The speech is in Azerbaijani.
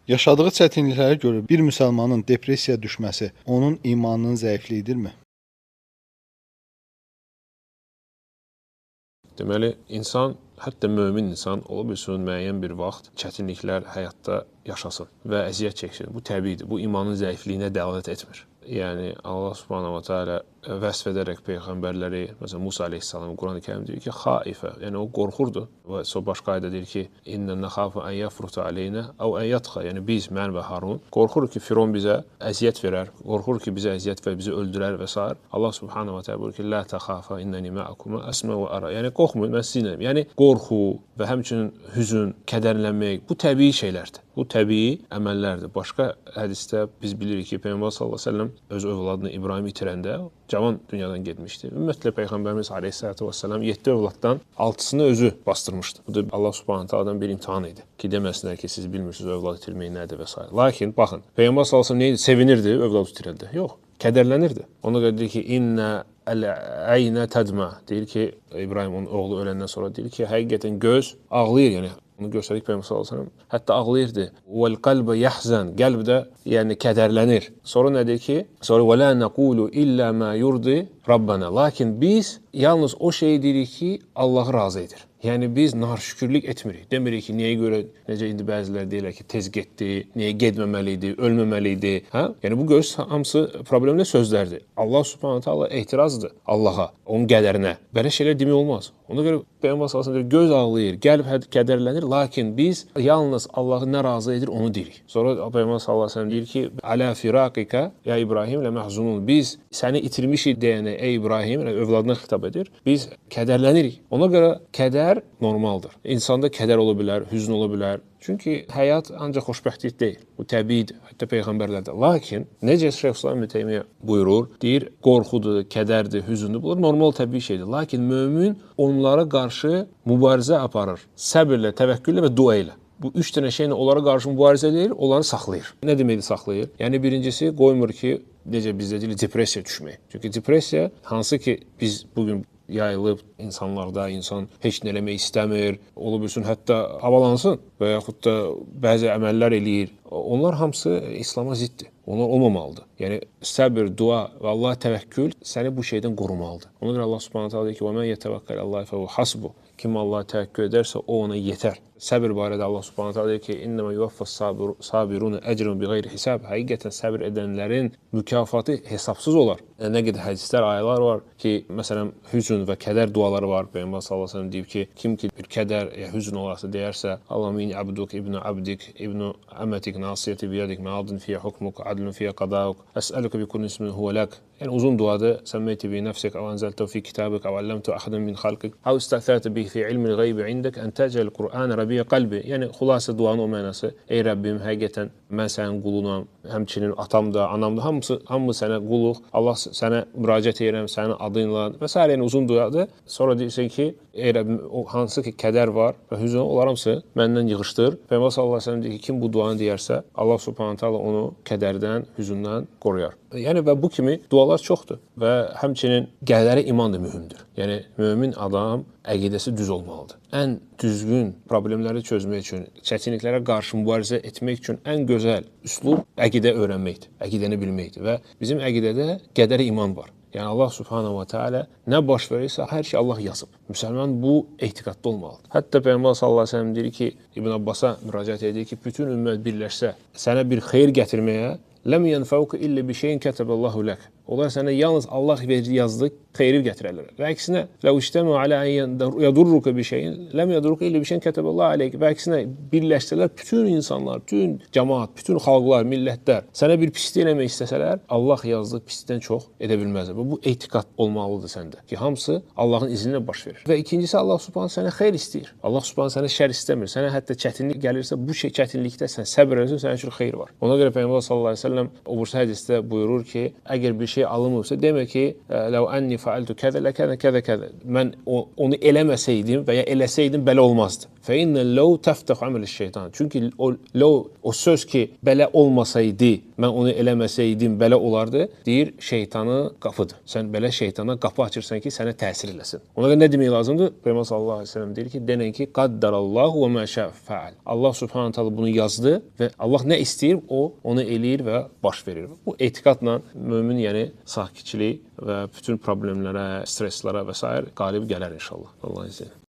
Yaşadığı çətinliklərə görə bir müsəlmanın depressiyaya düşməsi onun imanının zəifliyidirmi? Deməli, insan, hətta mömin insan ola bilsin müəyyən bir vaxt çətinliklər həyatda yaşasın və əziyyət çəksin. Bu təbiidir. Bu imanın zəifliyinə dəlalət etmir. Yəni Allah Subhanahu va Taala vəsf edərək peyğəmbərləri, məsələn Musa əleyhissalam Qurani Kərimdə deyir ki, xaifə, yəni o qorxurdu. Və sonra başqa ayədə deyir ki, inna nakhafu an yafruta aleyna aw an yatqa. Yəni biz, mən və Harun qorxuruq ki, Firon bizə əziyyət verər, qorxuruq ki, bizə əziyyət verər, bizi öldürər və s. Allah Subhanahu va Taala buyurur ki, la taxafa innani ma'akuma asma və ara. Yəni qorxmayın, mən sizinləyəm. Yəni qorxu və həmçinin hüzün, kədərlənmək bu təbii şeylərdir. Bu təbii əməllərdir. Başqa hədisdə biz bilirik ki, Peyğəmbər sallallahu əleyhi və səlləm öz övladını İbrahim itirəndə cavan dünyadan getmişdi. Ümumiyyətlə Peyğəmbərimiz əleyhissalatu vesselam 7 övladdan 6-sını özü bastırmışdı. Bu da Allah Subhanahu taala'dan bir imtahan idi. Ki deməsinlər ki, siz bilmirsiniz övlad itirmək nədir və s. Lakin baxın, Peyğəmbər sallallahu əleyhi və səlləm neydi? Sevinirdi övlad itirildi. Yox, kədərlənirdi. Ona görə deyir ki, inna əl-əynə tədmə. Deyir ki, İbrahim onun oğlu öləndən sonra deyir ki, həqiqətən göz ağlayır, yəni onu göstərdik Peyğəmbər sallallahu əleyhi və səlləm. Hətta ağlayırdı. Vəl qalbu yahzan. Qəlb də yəni kədərlənir. Sonra nə deyir ki? Sonra və la naqulu illa ma yurdi Rabbana. Lakin biz yalnız o şeyi deyirik ki, Allahı razı edir. Yəni biz naşükürlük etmirik. Demirik ki, niyə görə necə indi bəziləri deyirlər ki, tez getdi, niyə getməməli idi, ölməməli idi. Hə? Yəni bu göz hamısı problemli sözlərdir. Allah Subhanahu taala etirazdır Allaha, onun qədərinə. Belə şeylər demək olmaz. Ona görə Peyğəmbər sallallahu əleyhi və səlləm göz ağlayır, qəlb kədərlənir, lakin biz yalnız Allahı nə razı edir onu deyirik. Sonra Peyğəmbər sallallahu əleyhi və səlləm deyir ki, "Alə firaqika ya İbrahim la mahzunun." Biz səni itirmişik deyənə ey İbrahim, övladına xitab edir. Biz kədərlənirik. Ona görə kədər normaldır. İnsanda kədər ola bilər, hüzn ola bilər. Çünki həyat ancaq xoşbəxtlik deyil. Bu təbiidir, hətta peyğəmbərlərdə. Lakin necə Şeyxülislam İbn Teymiyyə buyurur, deyir, qorxudur, kədərdir, hüzündür. Bunlar normal təbii şeydir. Lakin mömin onlara qarşı mübarizə aparır. Səbirlə, təvəkküllə və dua ilə. Bu üç dənə şeylə onlara qarşı mübarizə edir, onları saxlayır. Nə deməkdir saxlayır? Yəni birincisi qoymur ki, necə bizdə deyilir, depressiya düşmək. Çünki depressiya hansı ki biz bugün yayılıb insanlarda, insan heç nə eləmək istəmir, ola bilsin hətta havalansın və yaxud da bəzi əməllər eləyir. Onlar hamısı İslama ziddir. Onlar olmamalıdır. Yəni səbir, dua və Allaha təvəkkül səni bu şeydən qorumalıdır. Ona görə Allah Subhanahu taala deyir ki: "Və men yetevəkkəl Allaha fehu hasbu." Kim Allaha təvəkkül edərsə, o ona yetər. Səbir barədə Allah Subhanahu taala deyir ki: "İnnema yuvaffas sabirun ecrun bighayri hisab." Həqiqətən səbir edənlərin mükafatı hesabsız olar. Nə qədər hədislər, ayələr var ki, məsələn, hüzn və kədər duaları var. Peyğəmbər sallallahu əleyhi və səlləm deyib ki, kim ki bir kədər ya hüzn olarsa deyərsə: "Allahumma inni abduk ibnu abdik ibnu amatik nasiyati biyadik ma'adun fiya hukmuk adlun fiya qadauk es'aluka bi kulli ismin huwa lak." Yəni uzun duada səmmeyte bi nefsik ev enzeltehu fi kitabik ev allamtu ahadan min xalqik ev istəthərtə bih fi ilmil qeybi indək ən təcəl Qur'an Rəbiyə qalbi. Yəni xülasə duanın o mənası: ey Rəbbim, həqiqətən mən sənin qulunam, həmçinin atam da, anam da, hamı sənə quluq. Allah sənə müraciət edirəm sənin adınla və s. Yəni uzun duadır. Sonra deyirsən ki, ey Rəbbim, o hansı ki kədər var və hüzn, onlar hamısı məndən yığışdır. Peyğəmbər sallallahu əleyhi və səlləm deyir ki, kim bu duanı deyərsə, Allah Subhanahu taala onu kədərdən, hüzündən qoruyar. Yəni və bu kimi dualar çoxdur və həmçinin qəlblərə iman da mühümdür. Yəni mömin adam əqidəsi düz olmalıdır. Ən düzgün problemləri çözmək üçün, çətinliklərə qarşı mübarizə etmək üçün ən gözəl üslub əqidə öyrənməkdir, əqidəni bilməkdir və bizim əqidədə qədərə iman var. Yəni Allah Subhanahu va Taala nə baş verirsə, hər şey Allah yazıb. Müsəlman bu etiqadda olmalıdır. Hətta Peyğəmbər sallallahu əleyhi və səlləm deyir ki, İbn Abbasa müraciət edir ki, bütün ümmət birləşsə, sənə bir xeyir gətirməyə, ləm yanfauka illa bi şeyin kataballahu lak. Onlar sənə yalnız Allah yazdığı xeyri gətirərlər. Və əksinə, "Ləv ictəmə alə an yadurruka bi şeyin, ləm yadurruka illa bi şeyin kataballahu aleyk." Və əksinə birləşsələr, bütün insanlar, bütün cəmaət, bütün xalqlar, millətlər sənə bir pislik eləmək istəsələr, Allah yazdığı pislikdən çox edə bilməzlər. Və bu etiqad olmalıdır səndə ki, hamısı Allahın izni ilə baş verir. Və ikincisi, Allah Subhanahu sənə xeyir istəyir. Allah Subhanahu sənə şər istəmir. Sənə hətta çətinlik gəlirsə, bu çətinlikdə sən səbr edirsən, sənin üçün xeyir var. Ona görə Peyğəmbər sallallahu əleyhi və səlləm o birisi hədisdə buyurur ki, əgər bir şey alınmırsa, demək ki, "Ləv anni fa'altu kəzə ləkənə kəzə kəzə." Mən onu eləməsəydim və ya eləsəydim belə olmazdı. Fə innə ləv təftəx əməl şeytan. Çünki o söz ki, belə olmasaydı mən onu eləməsəydim belə olardı. Deyir, şeytanı qapıdır. Sən belə şeytana qapı açırsan ki, sənə təsir eləsin. Ona görə nə demək lazımdır? Peyğəmbər sallallahu əleyhi və səlləm deyir ki, denən ki, qaddarallahu və ma şə fəal. Allah subhanahu taala bunu yazdı və Allah nə istəyir, o onu eləyir və baş verir. Bu etiqadla mömin, yəni sakitçilik və bütün problemlərə, stresslərə və s. qalib gələr inşallah. Allah izniyle.